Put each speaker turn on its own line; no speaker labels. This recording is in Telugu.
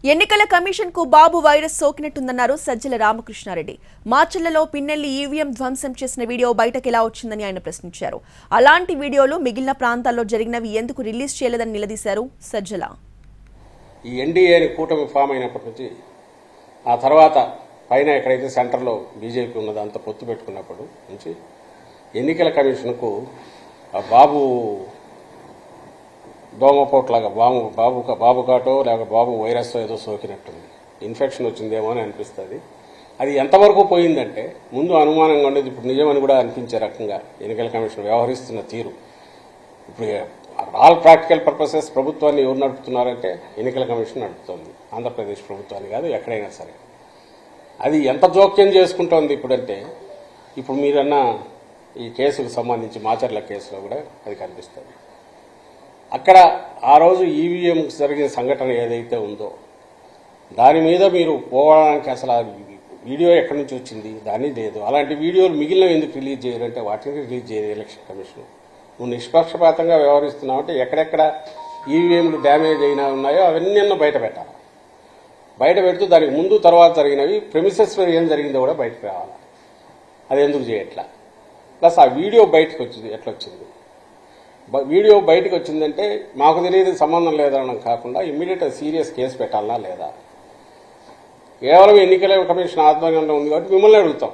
ఎన్నికల కమిషన్ కు బాబు వైరస్ సోకినట్టుందన్నారు సజ్జల రామకృష్ణారెడ్డి. మార్చిలలో పిన్నెల్లి ఈవీఎం ధ్వంసం చేసిన వీడియో బయటకు ఎలా వచ్చిందని ఆయన ప్రశ్నించారు. అలాంటి వీడియోలు మిగిలిన ప్రాంతాల్లో జరిగినవి ఎందుకు రిలీజ్ చేయలేదని నిలదీశారు సజ్జల.
ఈ ఎన్డీఏ కూటమి ఫామ్ అయినప్పటి నుంచి ఆ తర్వాత పైన ఎక్కడైతే సెంటర్లో బీజేపీ ఉన్నదో అంత పొత్తు పెట్టుకున్నప్పుడు నుంచి ఎన్నికల కమిషన్కు బాబు దోమపోట్లాగా బాబు కాటో లేక బాబు వైరస్ ఏదో సోకినట్టుంది, ఇన్ఫెక్షన్ వచ్చిందేమో అని అనిపిస్తుంది. అది ఎంతవరకు పోయిందంటే ముందు అనుమానంగా ఉండేది, ఇప్పుడు నిజమని కూడా అనిపించే రకంగా ఎన్నికల కమిషన్ వ్యవహరిస్తున్న తీరు. ఇప్పుడు ఆల్ ప్రాక్టికల్ పర్పసెస్ ప్రభుత్వాన్ని ఎవరు నడుపుతున్నారంటే ఎన్నికల కమిషన్ నడుపుతోంది. ఆంధ్రప్రదేశ్ ప్రభుత్వాన్ని కాదు, ఎక్కడైనా సరే. అది ఎంత జోక్యం చేసుకుంటోంది ఇప్పుడంటే, ఇప్పుడు మీరన్న ఈ కేసుకు సంబంధించి మాచర్ల కేసులో కూడా అది కనిపిస్తుంది. అక్కడ ఆ రోజు ఈవీఎం జరిగిన సంఘటన ఏదైతే ఉందో దాని మీద మీరు పోవడానికి అసలు వీడియో ఎక్కడి నుంచి వచ్చింది దాన్ని లేదు. అలాంటి వీడియోలు మిగిలిన ఎందుకు రిలీజ్ చేయాలంటే వాటిని రిలీజ్ చేయదు ఎలక్షన్ కమిషన్. నువ్వు నిష్పక్షపాతంగా వ్యవహరిస్తున్నావంటే ఎక్కడెక్కడ ఈవీఎంలు డ్యామేజ్ అయినా ఉన్నాయో అవన్నీ బయట పెట్టాలి. బయట పెడుతూ దానికి ముందు తర్వాత జరిగినవి ప్రెమిసెస్ ఏం జరిగిందో కూడా బయటకు రావాలి. అది ఎందుకు చేయట్లా? ప్లస్ ఆ వీడియో బయటకు వచ్చింది ఎట్లా వచ్చింది? వీడియో బయటకు వచ్చిందంటే మాకు తెలియదు, సంబంధం లేదనడం కాకుండా ఇమ్మీడియట్ సీరియస్ కేసు పెట్టాలనా లేదా? కేవలం ఎన్నికల కమిషన్ ఆధ్వర్యంలో ఉంది కాబట్టి మిమ్మల్ని అడుగుతాం.